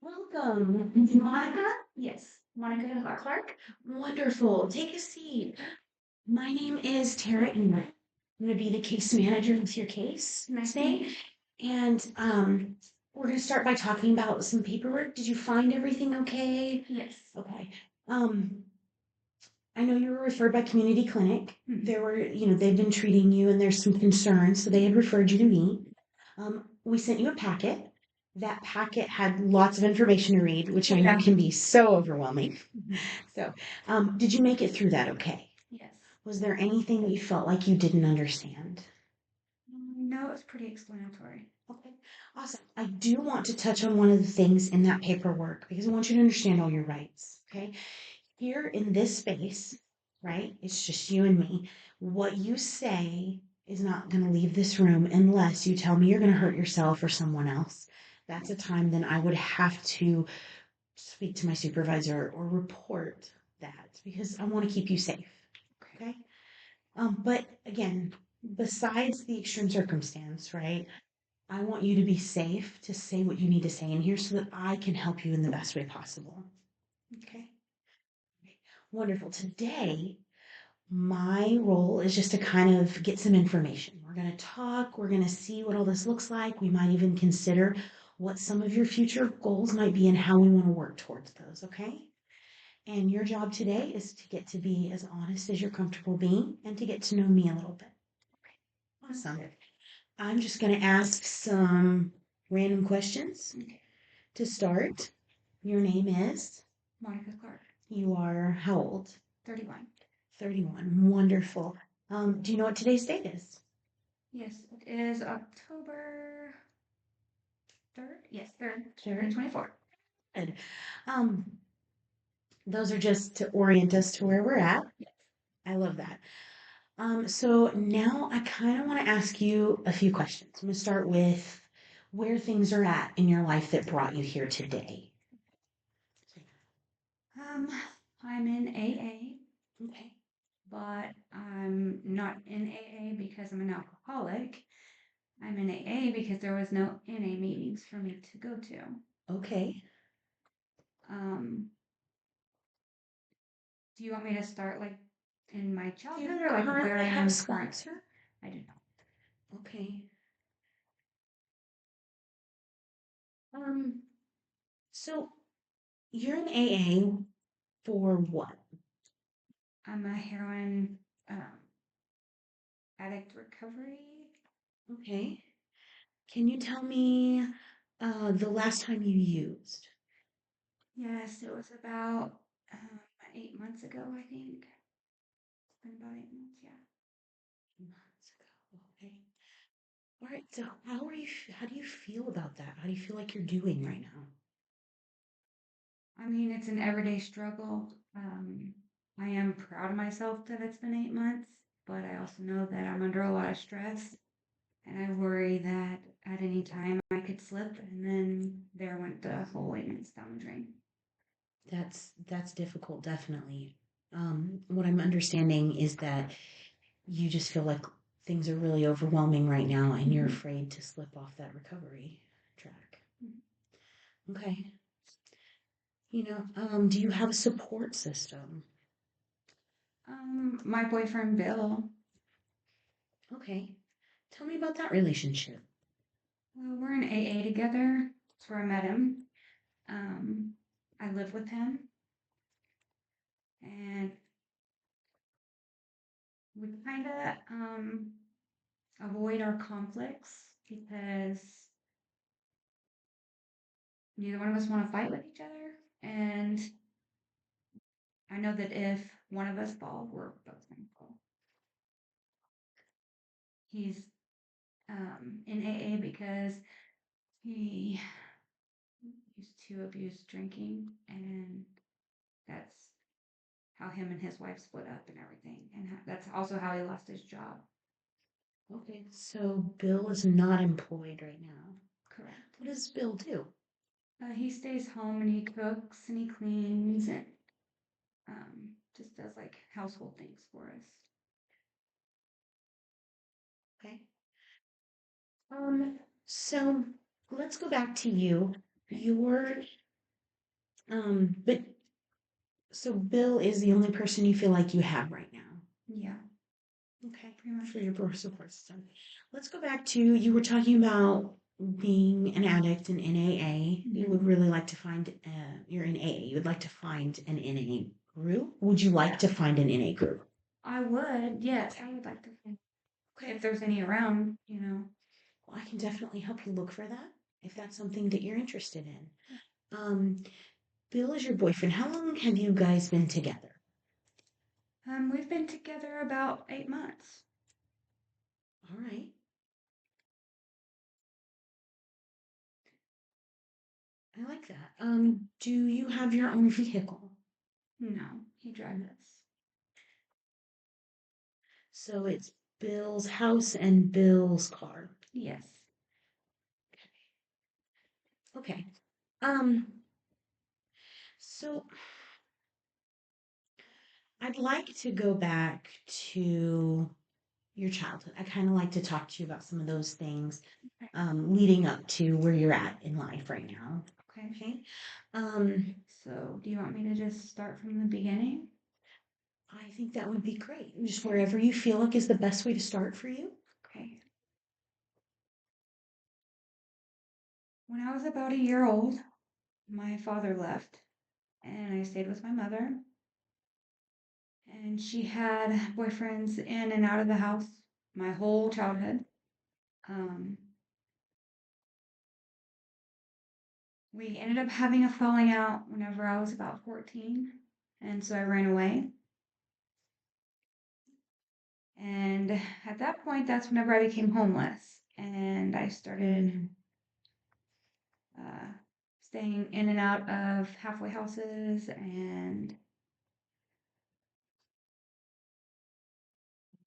Welcome, Monica. Yes, Monica Clark. Wonderful. Take a seat. My name is Terrah, and I'm going to be the case manager with your case today. And we're going to start by talking about some paperwork. Did you find everything okay? Yes. Okay. Um, I know you were referred by community clinic. There were, they've been treating you and there's some concerns, so they had referred you to me. We sent you a packet. That packet had lots of information to read, which I know can be so overwhelming. So, did you make it through that okay? Yes. Was there anything that you felt like you didn't understand? No, it was pretty explanatory. Okay, awesome. I do want to touch on one of the things in that paperwork because I want you to understand all your rights. Okay, here in this space, right? It's just you and me. What you say is not going to leave this room unless you tell me you're going to hurt yourself or someone else. That's a time then I would have to speak to my supervisor or report that because I want to keep you safe. Okay. But again, besides the extreme circumstance, right? I want you to be safe to say what you need to say in here so that I can help you in the best way possible. Okay. Wonderful. Today, my role is just to kind of get some information. We're going to talk, we're going to see what all this looks like. We might even consider what some of your future goals might be and how we want to work towards those, okay? And your job today is to get to be as honest as you're comfortable being and to get to know me a little bit. Okay. Awesome. I'm just going to ask some random questions to start. Your name is? Monica Clark. You are how old? 31. 31. Wonderful. Do you know what today's date is? Yes, it is October 3rd. Yes, 3rd, 2024. Good. Um, those are just to orient us to where we're at. Yes. I love that. So now I kind of want to ask you a few questions. I'm going to start with where things are at in your life that brought you here today. Um, I'm in AA. Okay. But I'm not in AA because I'm an alcoholic. I'm in AA because there was no NA meetings for me to go to. Okay. Um, do you want me to start like in my childhood or like where I am currently? I do not. Okay. Um, so you're in AA for what? I'm a heroin addict recovery. Okay. Can you tell me the last time you used? Yes, it was about 8 months ago, I think. It's been about 8 months, yeah. 8 months ago. Okay. All right. So how do you feel about that? How do you feel like you're doing right now? I mean, it's an everyday struggle. I am proud of myself that it's been 8 months, but I also know that I'm under a lot of stress, and I worry that at any time I could slip, and then there went the whole 8 months down the drain. That's difficult, definitely. What I'm understanding is that you just feel like things are really overwhelming right now, and you're afraid to slip off that recovery track. Okay. Do you have a support system? My boyfriend Bill. Okay. Tell me about that relationship. Well, we're in AA together. That's where I met him. Um, I live with him, and we kind of avoid our conflicts because neither one of us want to fight with each other, and I know that if one of us fall, we're both going to fall. He's in AA because he used to abuse drinking, and that's how him and his wife split up and everything. And that's also how he lost his job. Okay, so Bill is not employed right now. Correct. What does Bill do? He stays home and he cooks and he cleans and just does like household things for us. Okay. So let's go back to you. But so Bill is the only person you feel like you have right now. Yeah, Okay, pretty much. for your birth support system. Let's go back to you were talking about being an addict in NAA. You would really like to find, you're in AA. You would like to find an NA group. Would you like to find an NA group? I would, yes, I would like to find if there's any around, you know. Well, I can definitely help you look for that if that's something that you're interested in. Um, Bill is your boyfriend. How long have you guys been together? We've been together about 8 months. All right. I like that. Do you have your own vehicle? No, he drives us. So it's Bill's house and Bill's car. Yes. Okay. Um, so I'd like to go back to your childhood. I kind of like to talk to you about some of those things Okay. leading up to where you're at in life right now. Okay. Okay. Um, So, do you want me to just start from the beginning? I think that would be great. Just wherever you feel like is the best way to start for you. Okay. When I was about a year old, my father left and I stayed with my mother. And she had boyfriends in and out of the house my whole childhood. Um, we ended up having a falling out whenever I was about 14, and so I ran away. And at that point, that's whenever I became homeless, and I started uh, staying in and out of halfway houses, and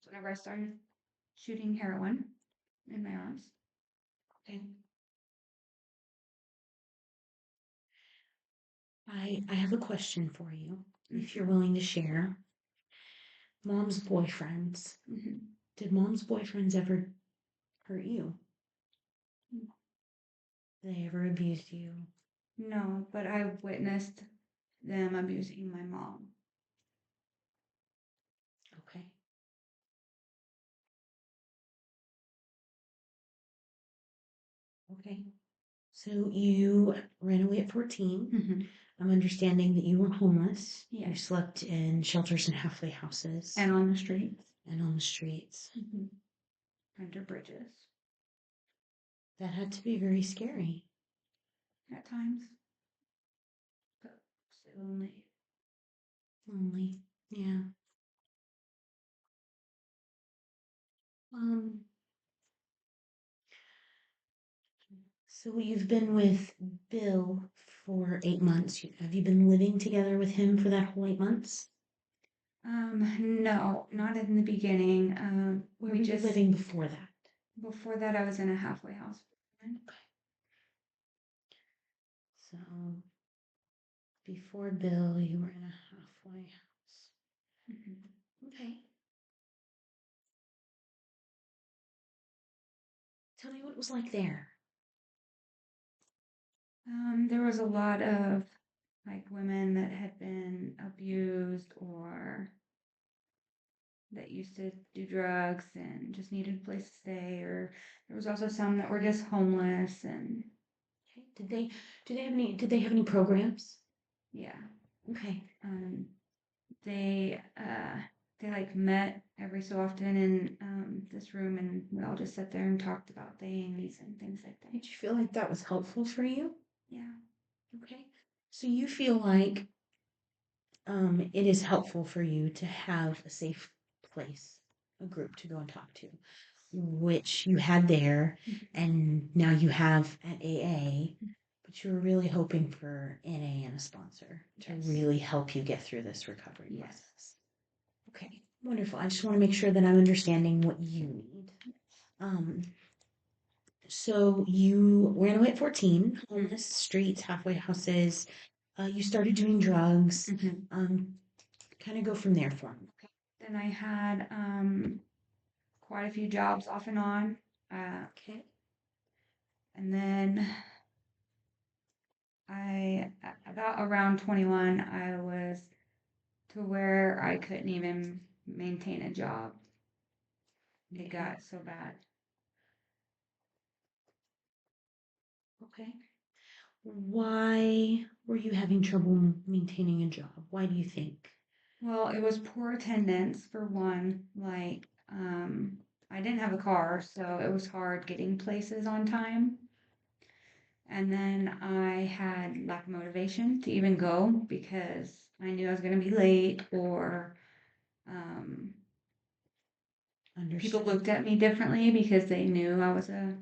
whenever I started shooting heroin in my arms. Okay. I have a question for you, if you're willing to share. Mom's boyfriends. Mm-hmm. Did mom's boyfriends ever hurt you? Did they ever abuse you? No, but I witnessed them abusing my mom. Okay. Okay. So you ran away at 14. Mm-hmm. I'm understanding that you were homeless. You Yes. slept in shelters and halfway houses And on the streets. and on the streets. Mm-hmm. Under bridges. That had to be very scary. At times. But so lonely. Lonely. Yeah. Um, so you've been with Bill for 8 months. Have you been living together with him for that whole 8 months? No, not in the beginning. Where We were you just living before that? before that I was in a halfway house. So before Bill, you were in a halfway house. Mm-hmm. Okay. Tell me what it was like there. There was a lot of like women that had been abused or that used to do drugs and just needed a place to stay, or there was also some that were just homeless and Okay. Did they have any programs? yeah. Okay. Um, they like met every so often in this room and we all just sat there and talked about things and things like that. Did you feel like that was helpful for you? Yeah. Okay. So you feel like it is helpful for you to have a safe place, a group to go and talk to, which you had there, and now you have at AA, but you were really hoping for NA and a sponsor to Yes. really help you get through this recovery Yes. process. Okay, wonderful. I just want to make sure that I'm understanding what you need. Um, so you ran away at 14, homeless, streets, halfway houses. You started doing drugs. Mm-hmm. Kind of go from there for me. Then I had quite a few jobs off and on. And then about about around 21, I was to where I couldn't even maintain a job. It Okay. got so bad. Okay. Why were you having trouble maintaining a job? Why do you think? Well, it was poor attendance for one. I didn't have a car, so it was hard getting places on time. And then I had lack of motivation to even go because I knew I was going to be late or um, people Understood. looked at me differently because they knew I was a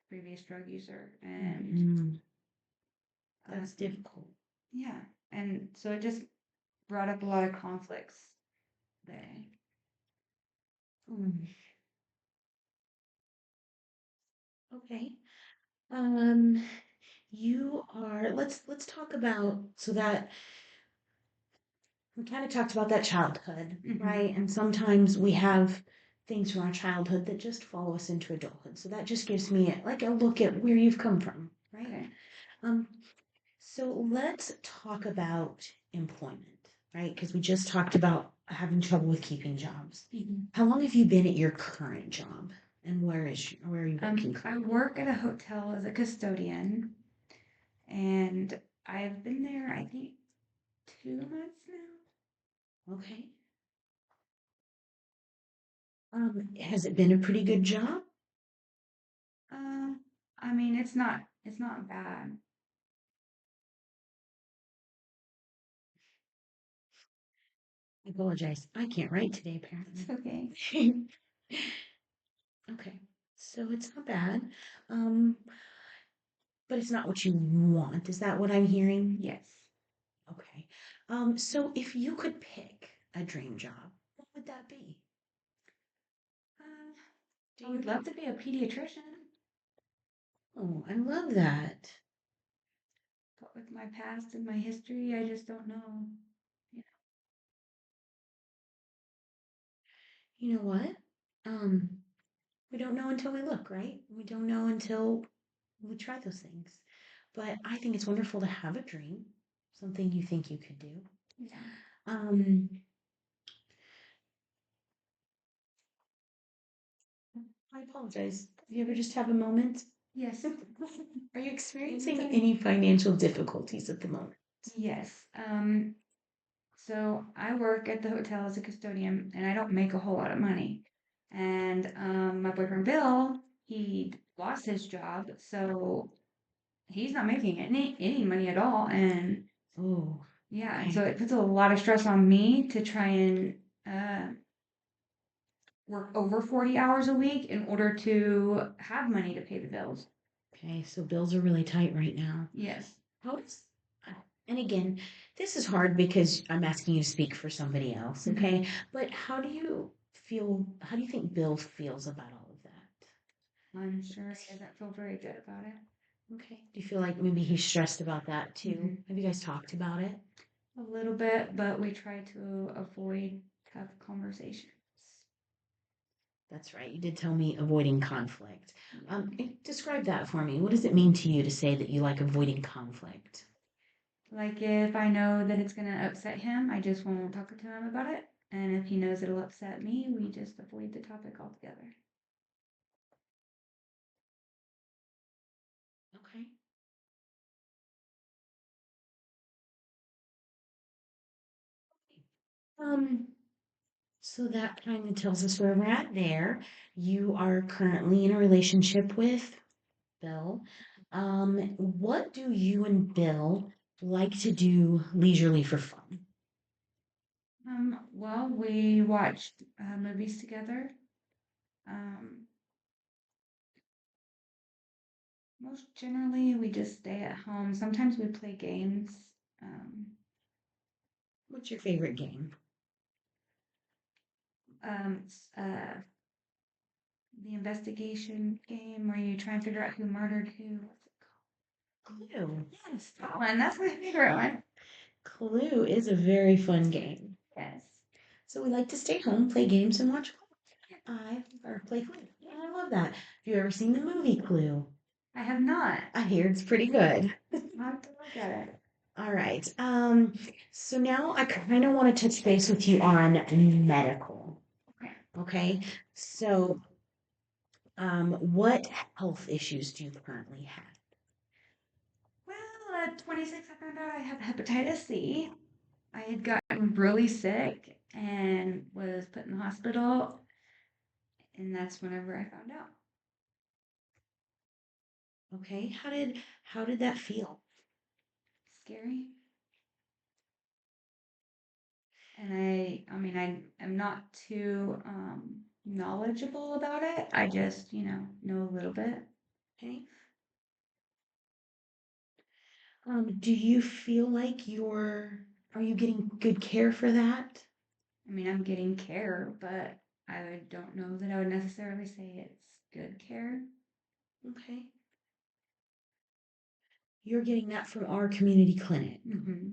previous drug user. And Mhm. That's um, difficult. yeah, and so it just brought up a lot of conflicts there. Mm, okay. Um, you are, let's talk about so that we kind of talked about that childhood, Hmm. right? And sometimes we have things from our childhood that just follow us into adulthood. So that just gives me like a look at where you've come from, right? Okay. Um, so let's talk about employment, right? Because we just talked about having trouble with keeping jobs. Hmm. How long have you been at your current job, and where are you working I currently? work at a hotel as a custodian, and I've been there, I think, 2 months now. Okay. Has it been a pretty good job? Um, I mean, it's not bad. I apologize. I can't write today, It's apparently. okay. Okay, so it's not bad. Um, but it's not what you want. Is that what I'm hearing? Yes. Okay. So if you could pick a dream job, what would that be? Uh, Do I you would love to be a pediatrician, Oh, I love that. but with my past and my history, I just don't know. You You know what? Um, we don't know until we look, right? We don't know until we try those things. But I think it's wonderful to have a dream, something you think you could do. know. Yeah. Um, I apologize. Do you ever just have a moment? Yes. Are you experiencing any financial difficulties at the moment? Yes. So I work at the hotel as a custodian, and I don't make a whole lot of money. And my boyfriend Bill, he lost his job, so he's not making any money at all. And Oh, yeah, and okay. so it puts a lot of stress on me to try and uh, work over 40 hours a week in order to have money to pay the bills. Okay, so bills are really tight right now. Yes. How does, and again, this is hard because I'm asking you to speak for somebody else, Mhm. okay? But how do you think Bill feels about all of that? I'm sure he doesn't feel very good about it. Okay. Do you feel like maybe he's stressed about that too? Mhm. Have you guys talked about it? A little bit, but we try to avoid tough conversations. That's right. You did tell me avoiding conflict. Yeah. Describe that for me. What does it mean to you to say that you like avoiding conflict? Like if I know that it's gonna upset him, I just won't talk to him about it. And if he knows it'll upset me, we just avoid the topic altogether. Okay. Um, so that kind of tells us where we're at there. You are currently in a relationship with Bill. What do you and Bill like to do leisurely for fun? Well, we watched movies together. Um, Most generally, we just stay at home. Sometimes we play games. Um, What's your favorite game? the investigation game where you try and figure out who murdered who. What's it Clue. called? Yes, that one. That's my favorite one. Clue is a very fun game. Yes. So we like to stay home, play games, and watch or play Clue. Yeah, I love that. Have you ever seen the movie Clue? I have not. I hear it's pretty good. I'll have to look at it. All right. So now I kind of want to touch base with you on medical. Okay. Okay. So, what health issues do you currently have? Well, at 26, I found out I have hepatitis C. I had gotten really sick and was put in the hospital, and that's whenever I found out. Okay. How did that feel? Scary. And I mean, I am not too knowledgeable about it. I just, know a little bit. Okay. Do you feel like are you getting good care for that? I mean, I'm getting care, but I don't know that I would necessarily say it's good care. Okay. You're getting that from our community clinic,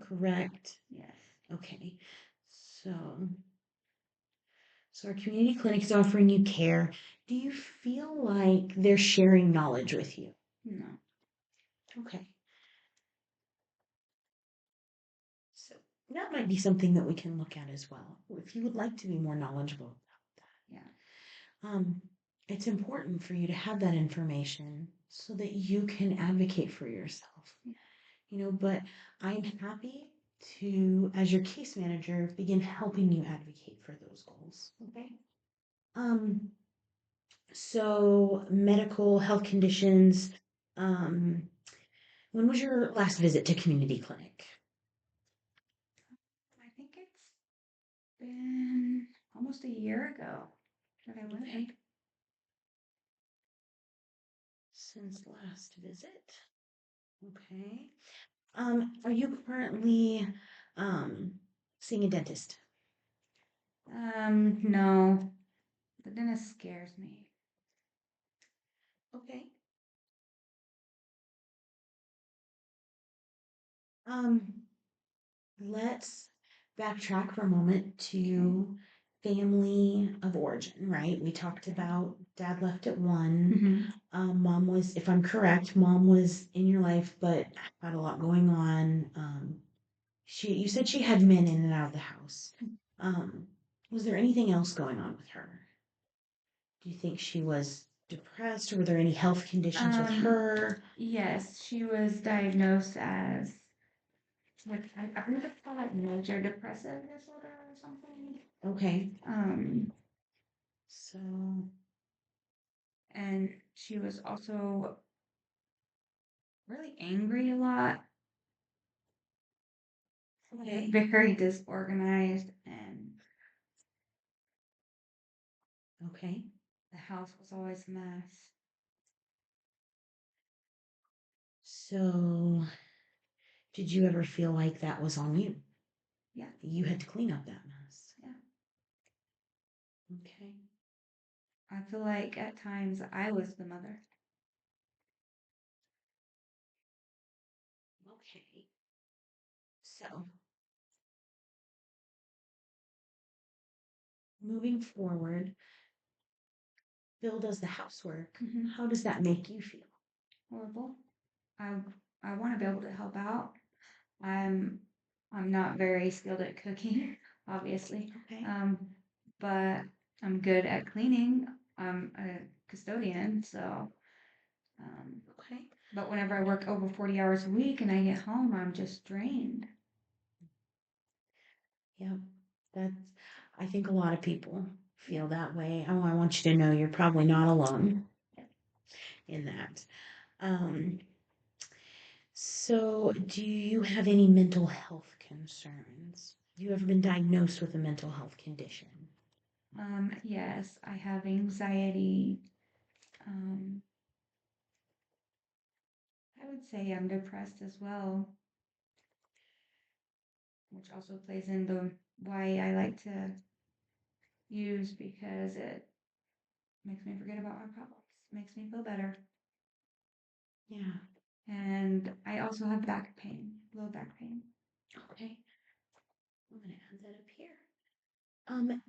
correct? Yes. Okay. So, so our community clinic is offering you care. Do you feel like they're sharing knowledge with you? No. Okay. So that might be something that we can look at as well, if you would like to be more knowledgeable about Yeah. that. It's important for you to have that information so that you can advocate for yourself. Yeah. But I'm happy to, as your case manager, begin helping you advocate for those goals. Okay. Um, so medical health conditions. Um, when was your last visit to community clinic? I think it's been almost a year ago that I went. Okay. Since last visit. Okay. Are you currently seeing a dentist? No. The dentist scares me. Okay. Um, let's backtrack for a moment to family of origin, right? We talked about dad left at one. Mom was, if I'm correct, mom was in your life, but had a lot going on. You said she had men in and out of the house. Um, was there anything else going on with her? Do you think she was depressed, or were there any health conditions with her? Yes, she was diagnosed as what I believe it's called like major depressive disorder or something. Okay. So, And she was also really angry a lot, okay. very disorganized, and Okay. the house was always a mess. So, did you ever feel like that was on you? Yeah, You had to clean up that mess. yeah. Okay. I feel like at times I was the mother. Okay. So, moving forward, Bill does the housework. How does that make you feel? Horrible. I I want to be able to help out. I'm I'm not very skilled at cooking, obviously. Okay. But I'm good at cleaning. I'm a custodian, so Okay. but whenever I work over 40 hours a week and I get home, I'm just drained. Yeah. That's, I think a lot of people feel that way. Oh, I want you to know you're probably not alone in that. Um, so do you have any mental health concerns? Have you ever been diagnosed with a mental health condition? Yes, I have anxiety. Um, I would say I'm depressed as well, which also plays into why I like to use because it makes me forget about my problems, makes me feel better. Yeah. And I also have back pain, low back pain. Okay. I'm gonna add that up here. Um,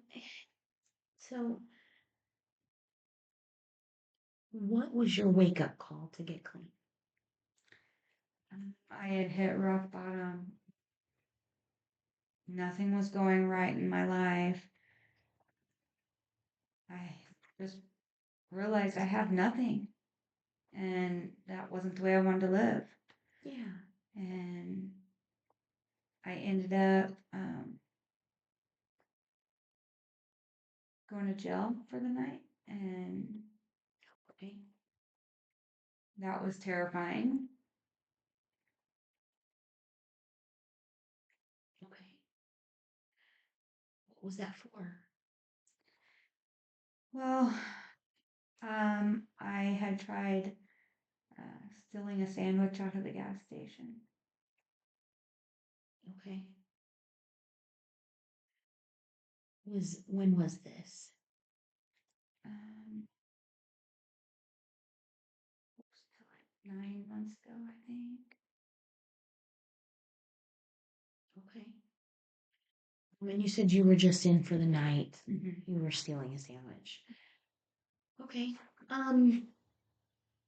so what was your wake up call to get clean? I had hit rock bottom. Nothing was going right in my life. I just realized I have nothing. And that wasn't the way I wanted to live. Yeah. And I ended up going to jail for the night. And Okay. that was terrifying. Okay. What was that for? Well, I had tried stealing a sandwich out of the gas station. Okay. When was this? Um, like 9 months ago, I think. Okay. And you said you were just in for the night. Mm-hmm. You were stealing a sandwich. Okay.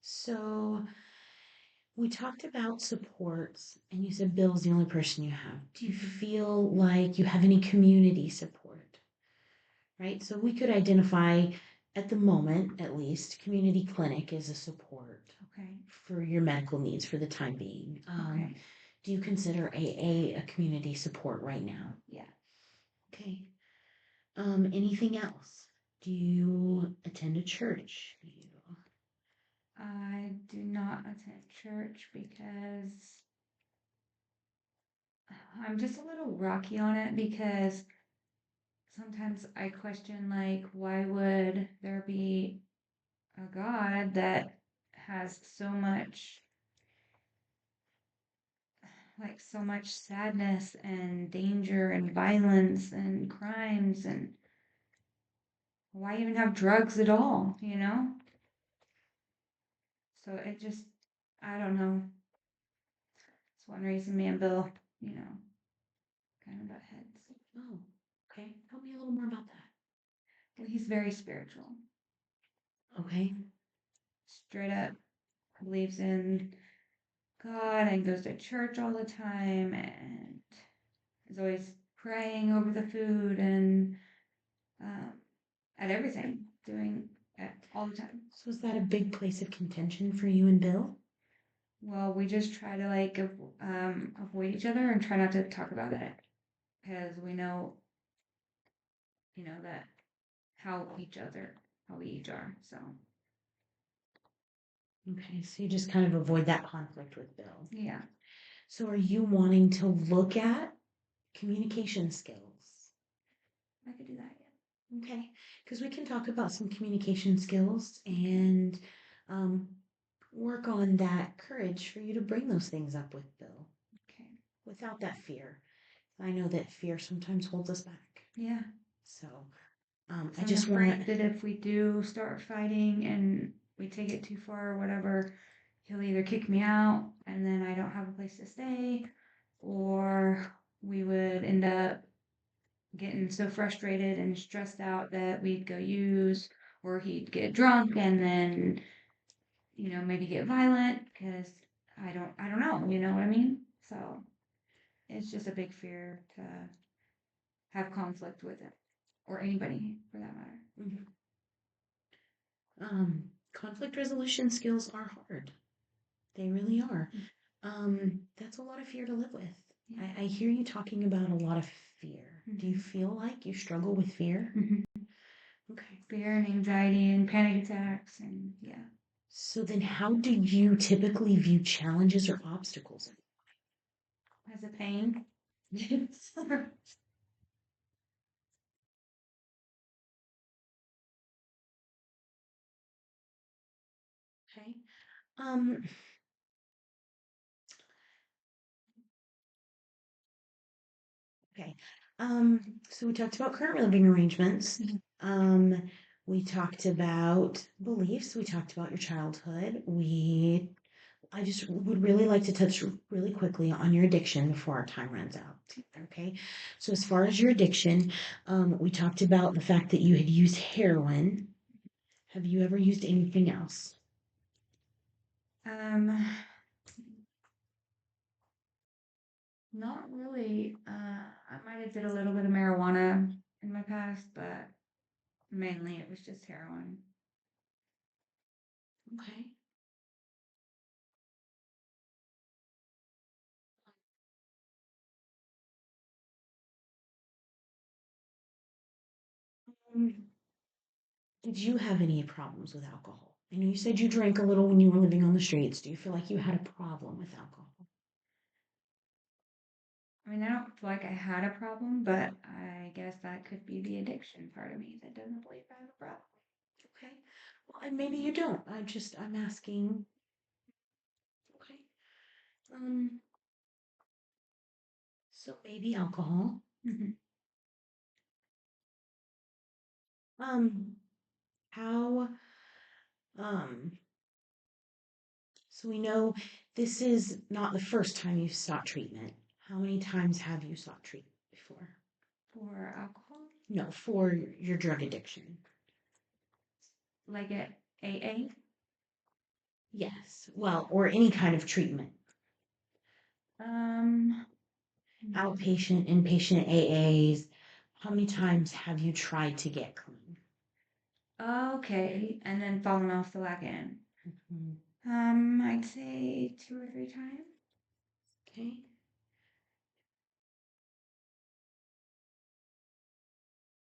So we talked about supports, and you said Bill's the only person you have. Do you feel like you have any community support? Right? So we could identify, at the moment at least, community clinic is a support Okay. for your medical needs for the time being. Okay. Do you consider AA a community support right now? Yeah. Okay. Anything else? Do you attend a church? I do not attend church because I'm just a little rocky on it because sometimes I question, like, why would there be a God that has so much sadness and danger and violence and crimes, and why even have drugs at all, you know? So it just, I don't know. It's one reason me and Bill, you know, kind of butt heads. Oh, okay. Tell me a little more about that. Well, he's very spiritual. Okay. Straight up believes in God and goes to church all the time and is always praying over the food and um, at everything, doing it all the time. So is that a big place of contention for you and Bill? Well, we just try to avoid each other and try not to talk about it because we know, that how we each are. So Okay, so you just kind of avoid that conflict with Bill. yeah, So are you wanting to look at communication skills? I could do that. Yeah. Okay, because we can talk about some communication skills and um, work on that courage for you to bring those things up with Bill Okay. without that fear. I know that fear sometimes holds us back. Yeah. So I I'm just afraid want that if we do start fighting and we take it too far or whatever, he'll either kick me out and then I don't have a place to stay, or we would end up getting so frustrated and stressed out that we'd go use, or he'd get drunk and then, maybe get violent because I don't know, you know what I mean? So it's just a big fear to have conflict with it or anybody for that matter. Mhm. Conflict resolution skills are hard. They really are. That's a lot of fear to live with. Yeah. I hear you talking about a lot of fear. Do you feel like you struggle with fear? Okay. Fear and anxiety and panic attacks and yeah. So then how do you typically view challenges or obstacles? As a pain. Okay. Um, okay. So we talked about current living arrangements. We talked about beliefs. We talked about your childhood. I just would really like to touch really quickly on your addiction before our time runs out. Okay. So as far as your addiction, we talked about the fact that you had used heroin. Have you ever used anything else? Um, Not really. I might have did a little bit of marijuana in my past, but mainly it was just heroin. Okay. Um, did you have any problems with alcohol? I know you said you drank a little when you were living on the streets. Do you feel like you had a problem with alcohol? I mean, I don't feel like I had a problem, but I guess that could be the addiction part of me that doesn't believe I have a problem. Okay. Well, and maybe you don't. I'm asking. Okay. Um, so maybe alcohol. Hmm. Um, how, um, so we know this is not the first time you've sought treatment. How many times have you sought treatment before? For alcohol, No, for your drug addiction. like at AA. Yes. Well, or any kind of treatment. Um, Outpatient, inpatient AAs. How many times have you tried to get clean? okay, and then falling off the wagon. Mhm. I'd say 2 or 3 times. Okay.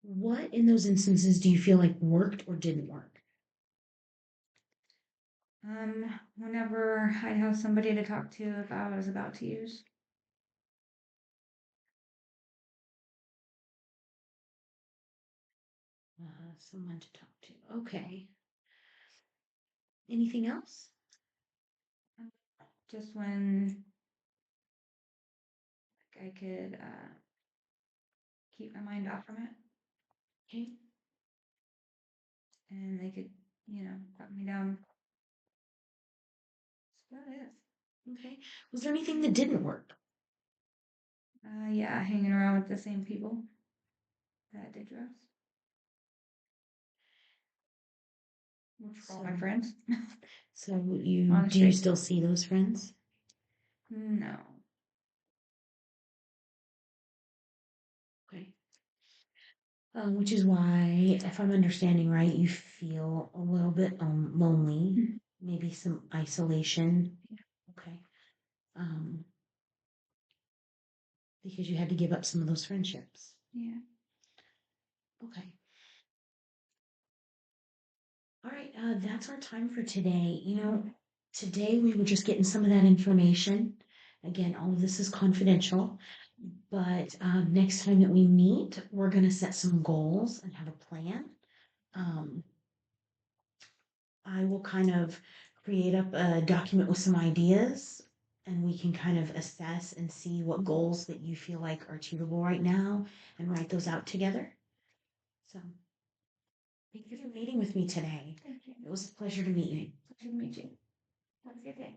What in those instances do you feel like worked or didn't work? Whenever I'd have somebody to talk to if I was about to use. Someone to talk to. Okay. Anything else? Just when like, I could keep my mind off from it, Okay. and they could, put me down. That's about it. Okay. Was there anything that didn't work? Yeah, hanging around with the same people that did drugs, which were all my So, friends. so you On the do you street. still see those friends? No. Okay. Which is why, if I'm understanding right, you feel a little bit lonely, Mhm. maybe some isolation. Yeah. Okay. Um, because you had to give up some of those friendships. Yeah. Okay. All right. That's our time for today. Today we were just getting some of that information. Again, all of this is confidential, but next time that we meet, we're going to set some goals and have a plan. Um, I will kind of create up a document with some ideas and we can kind of assess and see what goals that you feel like are achievable right now and write those out together. So, thank you for meeting with me today. Thank you. It was a pleasure to meet you. Pleasure to meet you. Have a good day.